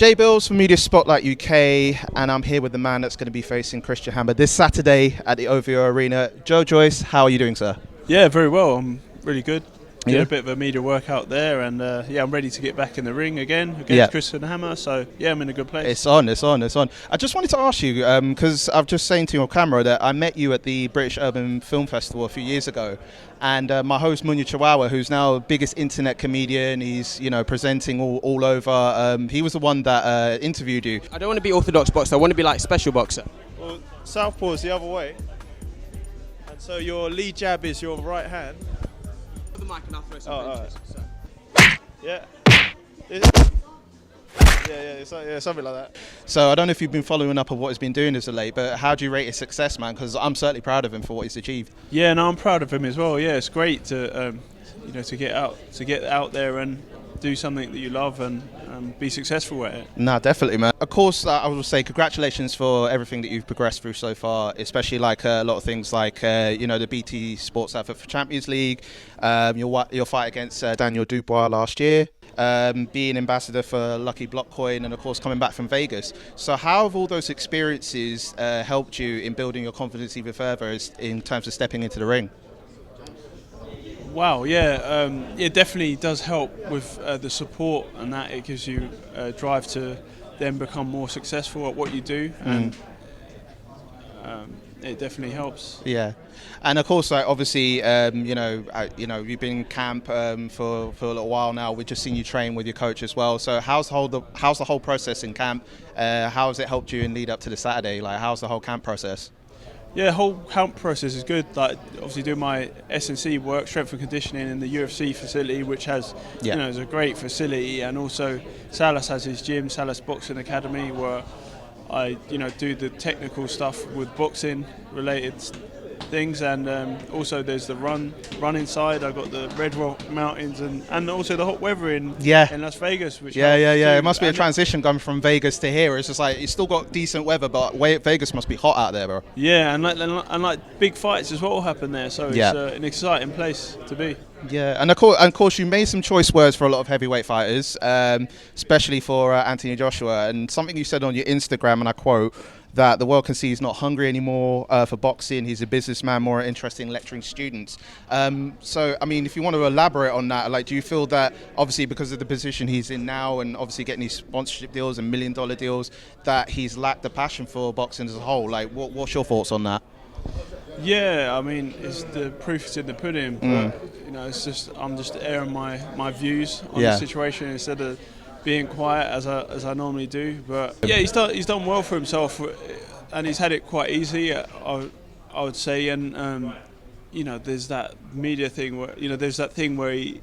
Jay Bills from Media Spotlight UK, and I'm here with the man that's going to be facing Christian Hammer this Saturday at the OVO Arena. Joe Joyce, how are you doing, sir? Yeah, very well. I'm really good. Did Yeah. a bit of a media workout there, and I'm ready to get back in the ring again against Christian Hammer. So yeah, I'm in a good place. It's on. I just wanted to ask you, because I've just saying to your camera that I met you at the British Urban Film Festival a few years ago, and my host Munya Chawawa, who's now the biggest internet comedian, he's presenting all over. He was the one that interviewed you. I don't want to be orthodox boxer. I want to be like special boxer. Well, southpaw is the other way, and so your lead jab is your right hand. The mic and I'll throw some benches. Yeah. Something like that. So I don't know if you've been following up on what he's been doing as of late, but how do you rate his success, man? Because I'm certainly proud of him for what he's achieved. Yeah, no, I'm proud of him as well. Yeah, it's great to to get out there and do something that you love and be successful at it. No, definitely, man. Of course, I will say congratulations for everything that you've progressed through so far, especially like a lot of things like the BT Sports advert for Champions League, your fight against Daniel Dubois last year, being ambassador for Lucky Block Coin, and of course coming back from Vegas. So how have all those experiences helped you in building your confidence even further in terms of stepping into the ring? Wow, yeah, it definitely does help with the support, and that it gives you drive to then become more successful at what you do, and it definitely helps. Yeah, and of course, like, obviously, you've been in camp for a little while now. We've just seen you train with your coach as well. So how's the whole process in camp? How has it helped you in lead up to the Saturday? Like, how's the whole camp process? Yeah, the whole camp process is good. Like, obviously doing my S&C work, strength and conditioning in the UFC facility, which has, is a great facility, and also Salas has his gym, Salas Boxing Academy, where I, do the technical stuff with boxing related things, and also there's the running side. I got the Red Rock Mountains and also the hot weather in Las Vegas. Which It must be a transition going from Vegas to here. It's just like you still got decent weather, but Vegas must be hot out there, bro. Yeah, and like big fights as well happen there. So it's an exciting place to be. Yeah, and of course, you made some choice words for a lot of heavyweight fighters, especially for Anthony Joshua. And something you said on your Instagram, and I quote, that the world can see he's not hungry anymore for boxing. He's a businessman, more interested in lecturing students. So, I mean, if you want to elaborate on that, like, do you feel that obviously because of the position he's in now, and obviously getting these sponsorship deals and $1 million deals, that he's lacked the passion for boxing as a whole? Like, what's your thoughts on that? Yeah, I mean, it's the proof is in the pudding. But, it's just I'm just airing my views on the situation instead of being quiet as I normally do. But yeah, he's done well for himself, and he's had it quite easy, I would say. And there's that media thing where there's that thing where he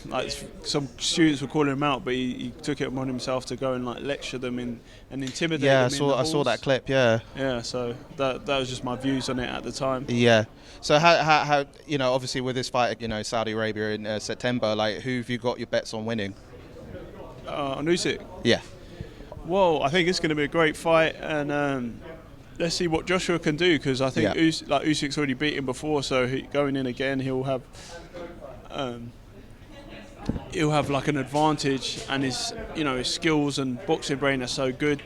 like some students were calling him out, but he took it upon himself to go and like lecture them and intimidate them. I saw that clip. Yeah. Yeah. So that was just my views on it at the time. Yeah. So how obviously with this fight, Saudi Arabia in September, like, who have you got your bets on winning? On Usyk. Yeah. Well, I think it's going to be a great fight, and let's see what Joshua can do, because I think Usyk's already beat him before, so going in again, he'll have like an advantage, and his skills and boxing brain are so good.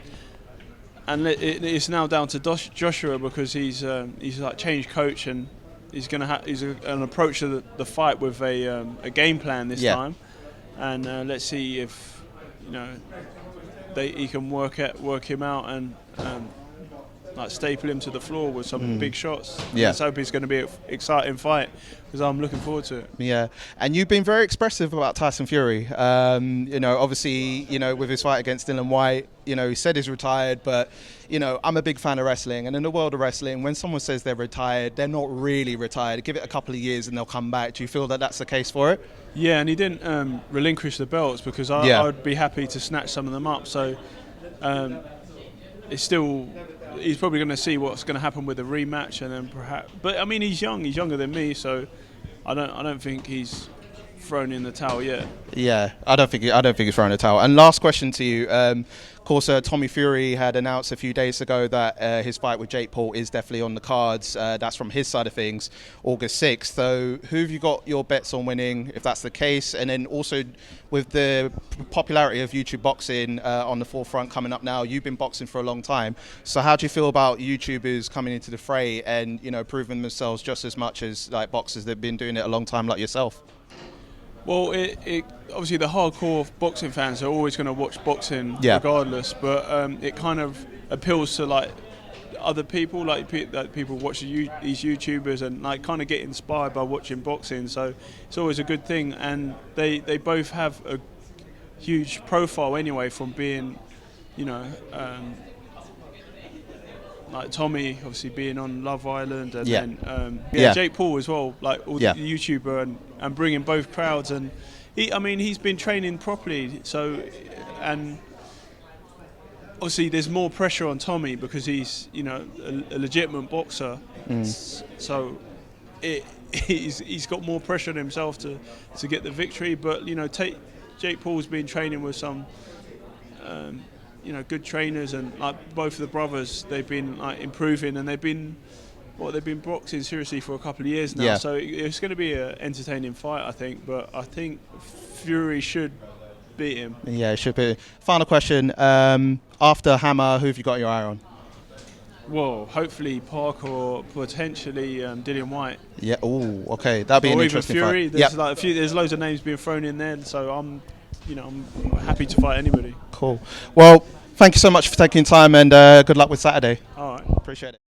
And it's now down to Joshua, because he's like changed coach, and he's going to an approach to the fight with a game plan this time, and let's see if he can work him out and like staple him to the floor with some big shots. Yeah. Let's hope it's going to be an exciting fight, because I'm looking forward to it. Yeah, and you've been very expressive about Tyson Fury. Obviously, with his fight against Dillian Whyte, he said he's retired, but I'm a big fan of wrestling, and in the world of wrestling, when someone says they're retired, they're not really retired. Give it a couple of years and they'll come back. Do you feel that that's the case for it? Yeah, and he didn't relinquish the belts, because I would be happy to snatch some of them up. So it's still. He's probably going to see what's going to happen with the rematch, and then perhaps. But I mean, he's young. He's younger than me, so I don't think he's thrown in the towel yet. Yeah, I don't think he's throwing a towel. And last question to you. Of course, Tommy Fury had announced a few days ago that his fight with Jake Paul is definitely on the cards. That's from his side of things, August 6th. So who have you got your bets on winning, if that's the case? And then also with the popularity of YouTube boxing on the forefront coming up now, you've been boxing for a long time. So how do you feel about YouTubers coming into the fray and, you know, proving themselves just as much as like boxers that have been doing it a long time like yourself? Well, it obviously the hardcore boxing fans are always going to watch boxing regardless, but it kind of appeals to like other people, like people watch these YouTubers and like kind of get inspired by watching boxing. So it's always a good thing, and they both have a huge profile anyway from being, you know. Like Tommy, obviously being on Love Island, and then Jake Paul as well, like the YouTuber, and bringing both crowds. And he's been training properly. So, and obviously there's more pressure on Tommy because he's, you know, a legitimate boxer. So he's got more pressure on himself to get the victory. But you know, Jake Paul's been training with some. You know, good trainers, and like both of the brothers, they've been like improving, and they've been boxing seriously for a couple of years now. So it's going to be an entertaining fight, I think. But I think Fury should beat him. Yeah, it should be. Final question: after Hammer, who have you got your eye on? Well, hopefully Park or potentially Dillian White. Yeah. Oh, okay. That'd be an interesting Fury. Fight. There's loads of names being thrown in there, so I'm happy to fight anybody. Cool. Well, thank you so much for taking time, and good luck with Saturday. All right. Appreciate it.